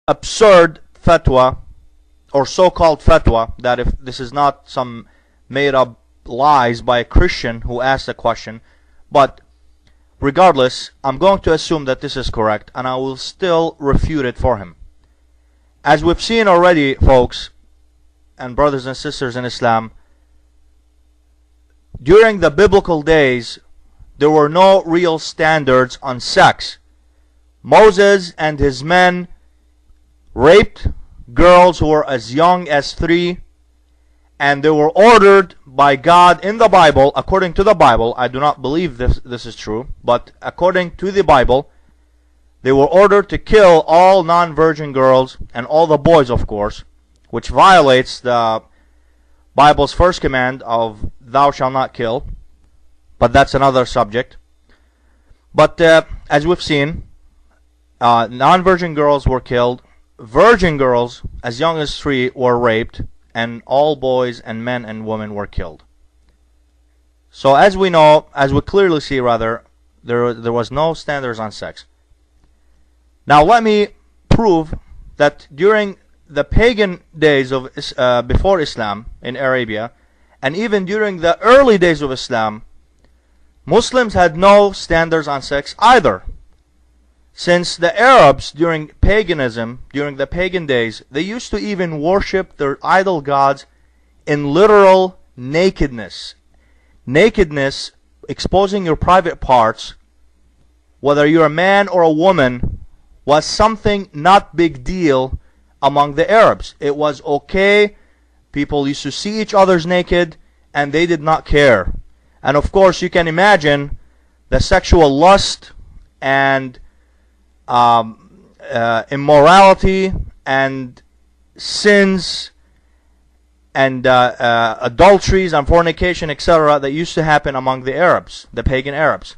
absurd fatwa, or so-called fatwa, that if this is not some made-up lies by a Christian who asked the question, but regardless, I'm going to assume that this is correct, and I will still refute it for him. As we've seen already, folks, and brothers and sisters in Islam, during the biblical days, there were no real standards on sex. Moses and his men raped girls who were as young as 3, and they were ordered by God in the Bible, according to the Bible. I do not believe this is true, but according to the Bible, they were ordered to kill all non-virgin girls and all the boys, of course, which violates the Bible's first command of thou shalt not kill, but that's another subject. But as we've seen, non-virgin girls were killed, virgin girls as young as 3 were raped, and all boys and men and women were killed. So as we know, as we clearly see rather, there was no standards on sex. Now let me prove that during the pagan days of before Islam in Arabia, and even during the early days of Islam, Muslims had no standards on sex either. Since the Arabs during paganism, during the pagan days, they used to even worship their idol gods in literal nakedness. Nakedness, exposing your private parts, whether you're a man or a woman, was something not big deal among the Arabs. It was okay. People used to see each other's naked, and they did not care. And of course, you can imagine the sexual lust and immorality and sins and adulteries and fornication, etc., that used to happen among the Arabs, the pagan Arabs.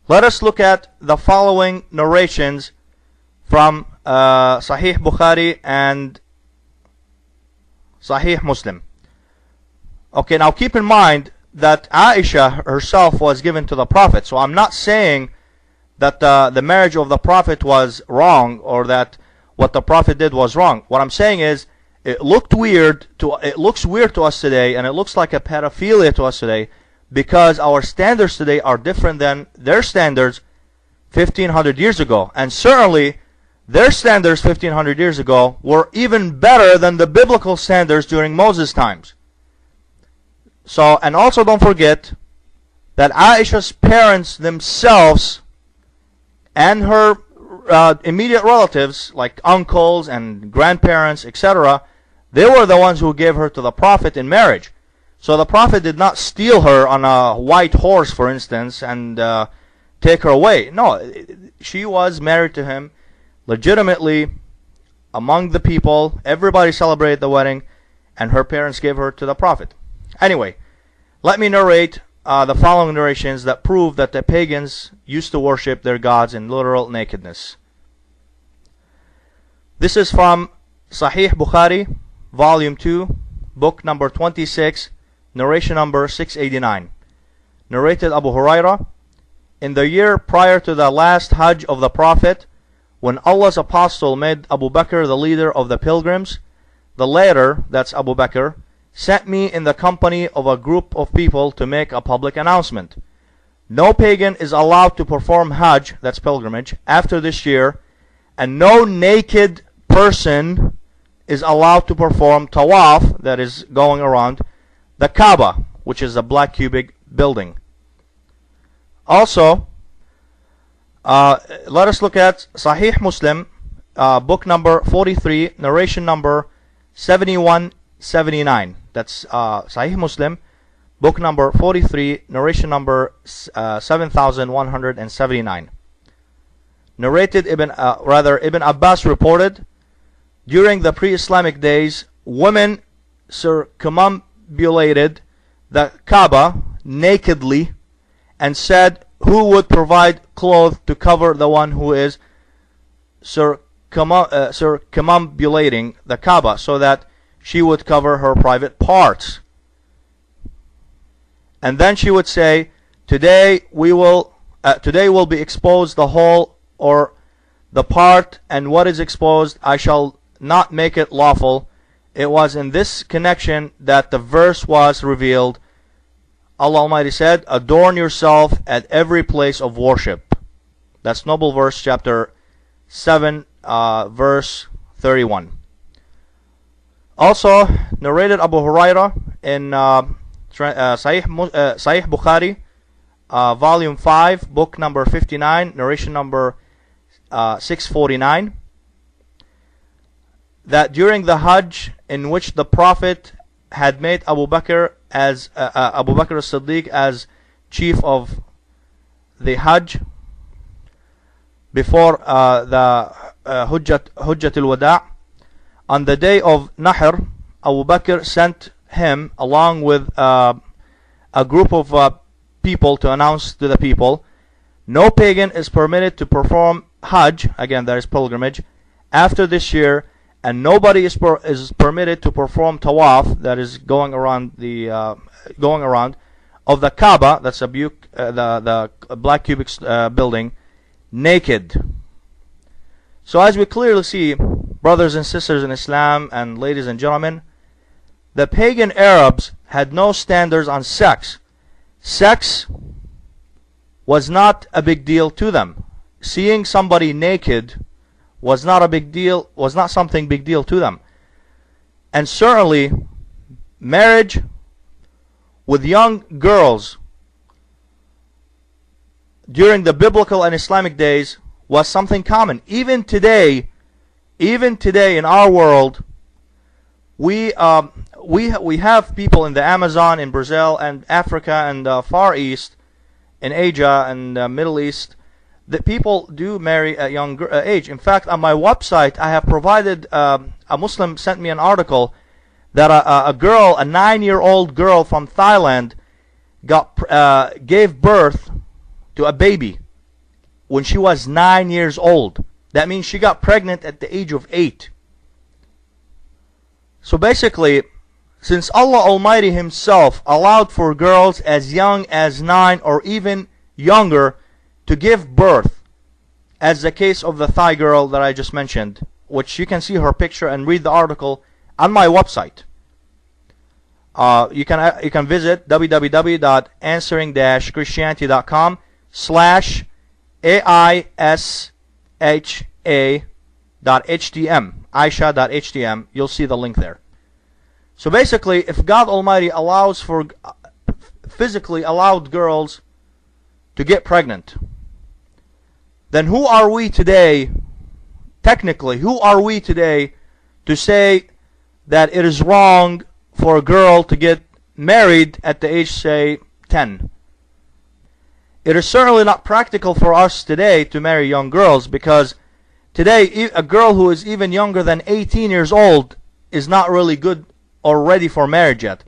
Let us look at the following narrations from Sahih Bukhari and Sahih Muslim. Okay, now keep in mind that Aisha herself was given to the Prophet, so I'm not saying that the marriage of the Prophet was wrong, or that what the Prophet did was wrong. What I'm saying is, it looks weird to us today, and it looks like a pedophilia to us today, because our standards today are different than their standards 1500 years ago. And certainly their standards 1500 years ago were even better than the biblical standards during Moses' times. So, and also don't forget that Aisha's parents themselves and her immediate relatives, like uncles and grandparents, etc., they were the ones who gave her to the Prophet in marriage. So the Prophet did not steal her on a white horse, for instance, and take her away. No, she was married to him legitimately among the people. Everybody celebrated the wedding, and her parents gave her to the Prophet. Anyway, let me narrate the following narrations that prove that the pagans used to worship their gods in literal nakedness. This is from Sahih Bukhari, Volume 2, Book number 26, narration number 689. Narrated Abu Hurairah, in the year prior to the last Hajj of the Prophet, when Allah's Apostle made Abu Bakr the leader of the pilgrims, the latter, that's Abu Bakr, sent me in the company of a group of people to make a public announcement. No pagan is allowed to perform Hajj, that's pilgrimage, after this year, and no naked person is allowed to perform Tawaf, that is going around the Kaaba, which is a black cubic building. Also, let us look at Sahih Muslim, book number 43, narration number 7179. That's Sahih Muslim, book number 43, narration number 7179. Narrated Ibn Abbas reported, during the pre-Islamic days, women circumambulated the Kaaba nakedly and said, who would provide cloth to cover the one who is circumambulating the Kaaba, so that she would cover her private parts? And then she would say, today will be exposed the whole, or the part and what is exposed, I shall not make it lawful. It was in this connection that the verse was revealed. Allah Almighty said, adorn yourself at every place of worship. That's Noble Verse chapter 7, verse 31. Also narrated Abu Huraira in Sahih Bukhari, volume 5, book number 59, narration number 649, that during the Hajj, in which the Prophet had made Abu Bakr as-Siddiq as chief of the Hajj before the Hujjat al-Wada', on the day of Nahr, Abu Bakr sent him along with a group of people to announce to the people, no pagan is permitted to perform Hajj, again that is pilgrimage, after this year, and nobody is permitted to perform Tawaf, that is going around of the Kaaba, that's the black cubic building, naked. So as we clearly see, brothers and sisters in Islam and ladies and gentlemen, the pagan Arabs had no standards on sex. Sex was not a big deal to them. Seeing somebody naked was not a big deal, was not something big deal to them. And certainly marriage with young girls during the biblical and Islamic days was something common. Even today in our world, we have people in the Amazon, in Brazil, and Africa, and Far East, in Asia and Middle East, that people do marry at young age. In fact, on my website, I have provided, a Muslim sent me an article that a girl, a 9-year-old girl from Thailand, gave birth to a baby when she was 9 years old. That means she got pregnant at the age of 8. So basically, since Allah Almighty Himself allowed for girls as young as 9 or even younger to give birth, as the case of the Thai girl that I just mentioned, which you can see her picture and read the article on my website. You can visit www.answering-christianity.com/aisha.htm, aisha.htm. You'll see the link there. So basically, if God Almighty allows for physically allowed girls to get pregnant, then who are we today, technically, who are we today to say that it is wrong for a girl to get married at the age, say, 10? It is certainly not practical for us today to marry young girls, because today a girl who is even younger than 18 years old is not really good or ready for marriage yet.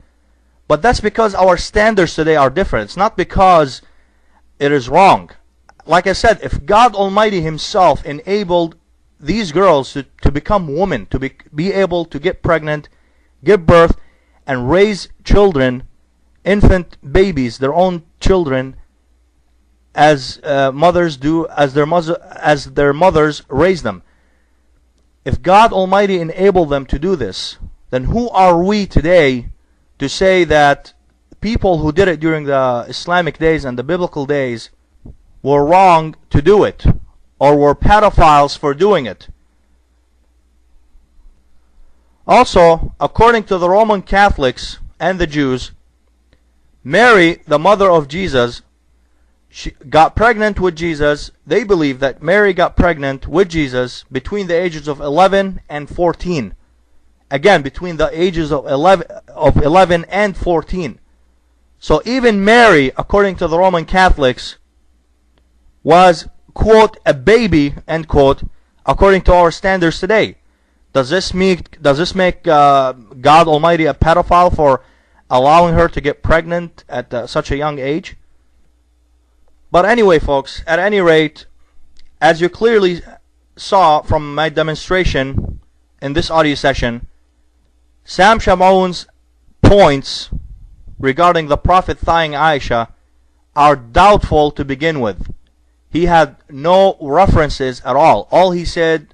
But that's because our standards today are different. It's not because it is wrong. Like I said, if God Almighty Himself enabled these girls to become women, to be able to get pregnant, give birth, and raise children, infant babies, their own children, as mothers do, as their mothers raise them. If God Almighty enabled them to do this, then who are we today to say that people who did it during the Islamic days and the biblical days were wrong to do it, or were pedophiles for doing it? Also, according to the Roman Catholics and the Jews, Mary, the mother of Jesus, she got pregnant with Jesus. They believe that Mary got pregnant with Jesus between the ages of 11 and 14. Again, between the ages of 11 and 14. So even Mary, according to the Roman Catholics, was, quote, a baby, end quote, according to our standards today. Does this make God Almighty a pedophile for allowing her to get pregnant at such a young age? But anyway, folks, at any rate, as you clearly saw from my demonstration in this audio session, Sam Shamoun's points regarding the Prophet thighing Aisha are doubtful to begin with. he had no references at all. All he said,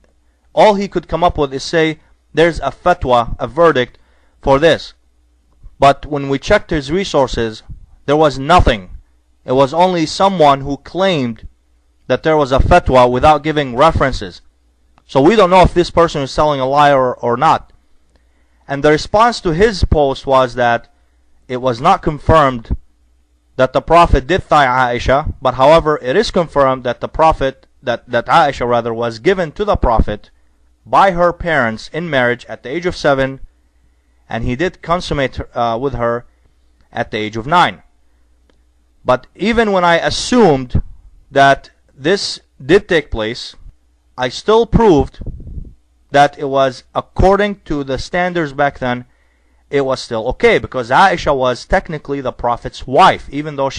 all he could come up with is say, there's a fatwa, a verdict for this. But when we checked his resources, there was nothing. It was only someone who claimed that there was a fatwa without giving references. So we don't know if this person is telling a lie or not. And the response to his post was that it was not confirmed that the Prophet did thigh Aisha, but however, it is confirmed that the Prophet, that Aisha rather, was given to the Prophet by her parents in marriage at the age of 7, and he did consummate with her at the age of 9. But even when I assumed that this did take place, I still proved that it was, according to the standards back then, it was still okay, because Aisha was technically the Prophet's wife, even though she